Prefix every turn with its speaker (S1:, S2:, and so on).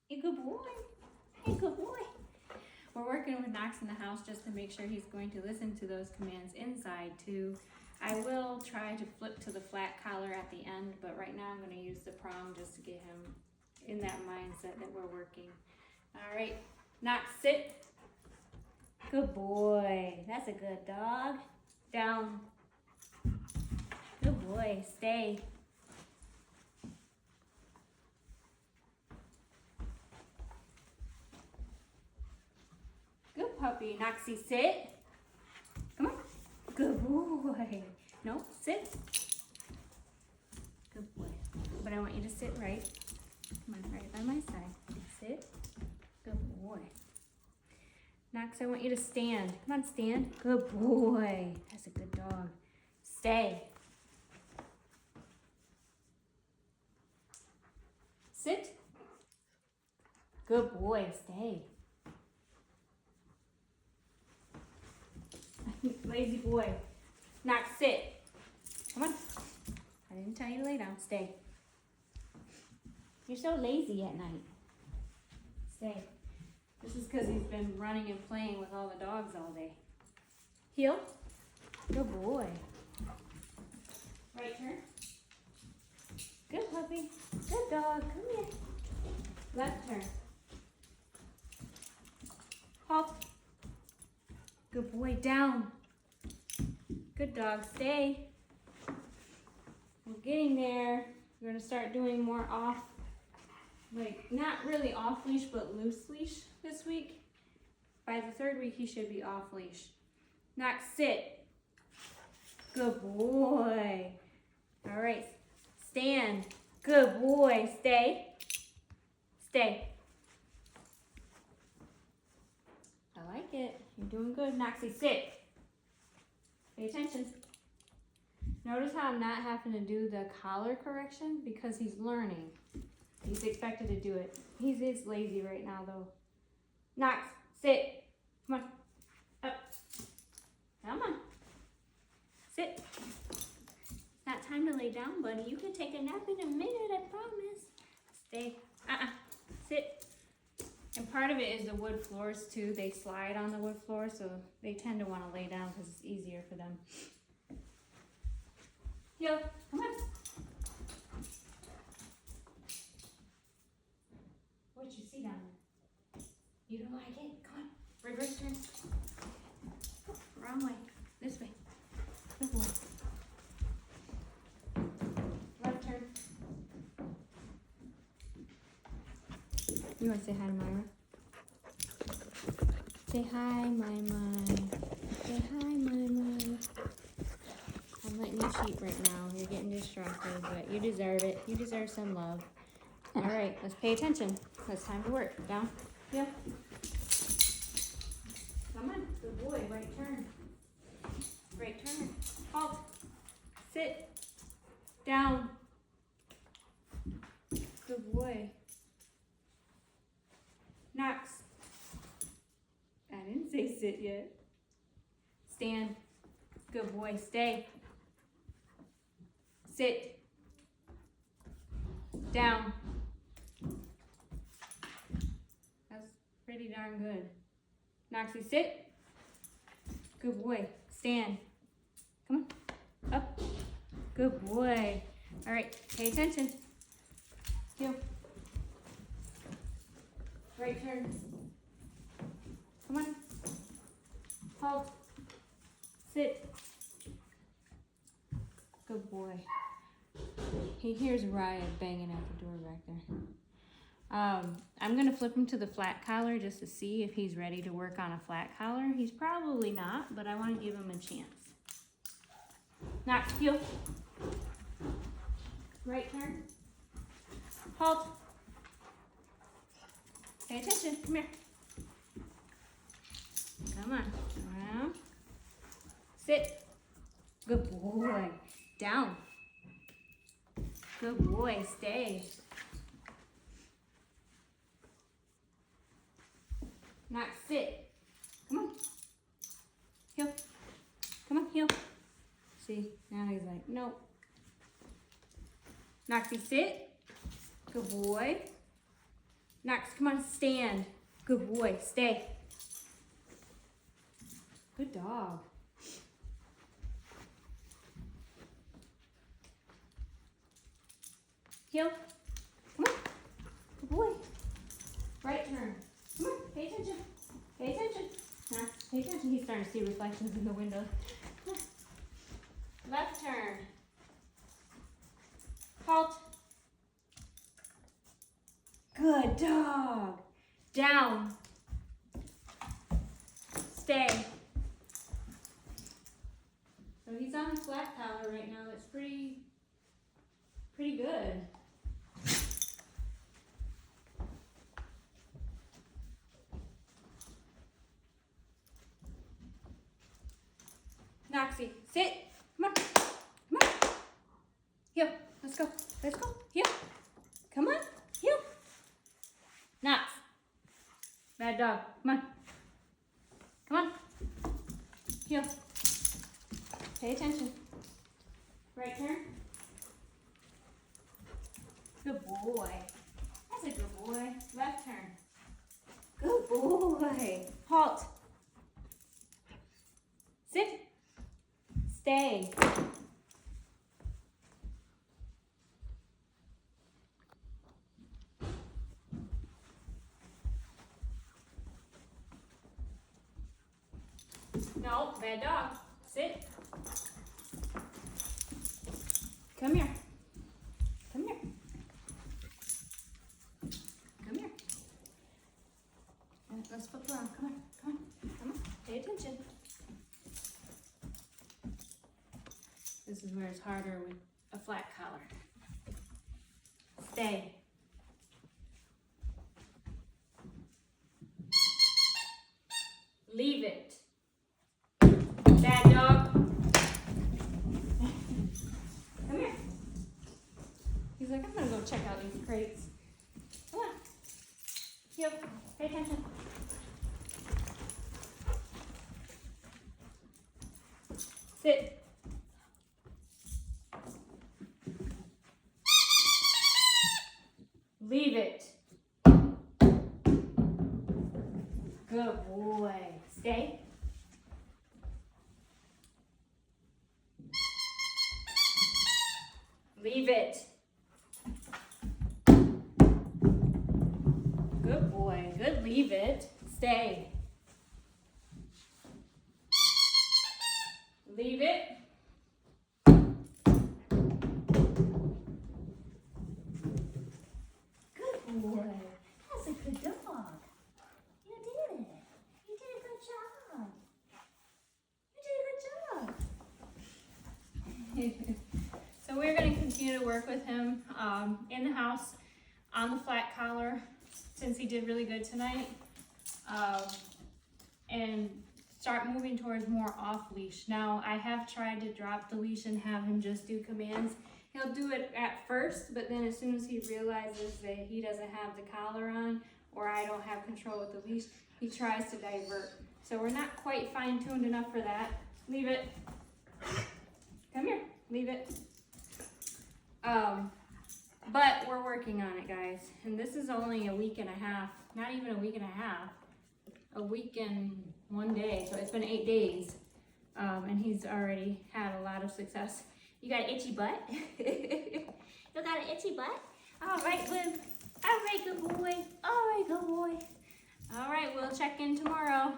S1: Hey, good boy. Hey, good boy. We're working with Knox in the house just to make sure he's going to listen to those commands inside too. I will try to flip to the flat collar at the end, but right now I'm going to use the prong just to get him in that mindset that we're working. All right, Knox, sit. Good boy. That's a good dog. Down. Good boy. Stay. Good puppy. Knoxy, sit. Come on. Good boy. No, sit. Good boy. But I want you to sit right. Come on, right by my side. Sit. Good boy. Knox, I want you to stand. Come on, stand. Good boy. That's a good dog. Stay. Sit. Good boy. Stay. Lazy boy. Knox, sit. Come on. I didn't tell you to lay down. Stay. You're so lazy at night. Stay. This is because he's been running and playing with all the dogs all day. Heel. Good boy. Right turn. Good puppy. Good dog. Come here. Left turn. Halt. Good boy. Down. Good dog. Stay. We're getting there. We're going to start doing more off, like not really off leash, but loose leash this week. By the third week, he should be off leash. Knox, sit. Good boy. All right. Stand. Good boy. Stay. Stay. I like it. You're doing good. Knoxy, sit. Pay attention. Notice how I'm not having to do the collar correction because he's learning. He's expected to do it. He is lazy right now though. Knox, sit. Come on. Up. Come on. Sit. It's not time to lay down, buddy. You can take a nap in a minute, I promise. Stay. Sit. And part of it is the wood floors too. They slide on the wood floor, so they tend to want to lay down because it's easier for them. Heel, come on. What'd you see down there? You don't like it? Come on. Reverse turn. Wrong way. This way. Good boy. Left turn. You want to say hi to Myra? Say hi, my. Say hi, my. I'm letting you cheat right now. You're getting distracted, but you deserve it. You deserve some love. All right, let's pay attention. It's time to work. Down. Yep. Come on. Good boy. Right turn. Right turn. Halt. Sit. Down. Good boy. Knox. I didn't say sit yet. Stand. Good boy. Stay. Sit. Down. That's pretty darn good. Knoxy, sit. Good boy. Stand. Come on. Up. Good boy. All right. Pay attention. Heel. Right turn. Come on. Halt. Sit. Good boy. He hears Raya banging at the door back there. I'm going to flip him to the flat collar just to see if he's ready to work on a flat collar. He's probably not, but I want to give him a chance. Knox, heel. Right turn. Halt. Pay attention. Come here. Come on. Around. Sit. Good boy. Down. Good boy. Stay. Knox, sit. Come on. Heel. Come on, heel. See, now he's like, nope. Knoxy, sit. Good boy. Knox, come on, stand. Good boy, stay. Good dog. Heel. Come on. Good boy. Right turn. Come on, pay attention. Pay attention. Knox, pay attention. He's starting to see reflections in the window. Come on. Left turn. Halt. Good dog. Down. Stay. So he's on the flat collar right now. That's pretty good. Knoxy, sit. Come on. Come on. Heel. Let's go. Let's go. Heel. Come on. Heel. Knox. Bad dog. Come on. Come on. Heel. Pay attention. Right turn. Good boy. That's a good boy. Left turn. Good boy. Halt. Sit. Stay. No, bad dog. Sit. Come here. Come here. Come here. Let's flip around. Come on. Come on. Come on. Pay attention. This is where it's harder with a flat collar. Stay. Leave it. Bad dog. Come here. He's like, I'm gonna go check out these crates. Come on. Heel. Pay attention. Sit. Leave it. Good boy. Stay. Leave it. Good boy. Good. Leave it. Stay. Leave it. Good boy. That's a good dog. You did it. You did a good job. You did a good job. So we're going to continue to work with him in the house on the flat collar since he did really good tonight, and start moving towards more off-leash. Now, I have tried to drop the leash and have him just do commands. He'll do it at first, but then as soon as he realizes that he doesn't have the collar on or I don't have control with the leash, he tries to divert. So we're not quite fine-tuned enough for that. Leave it. Come here. Leave it. But we're working on it, guys. And this is only a week and a half. Not even a week and a half. A week and 1 day. So it's been 8 days. And he's already had a lot of success. You got an itchy butt? You got an itchy butt? All right, Lynn. All right, good boy. All right, good boy. All right, we'll check in tomorrow.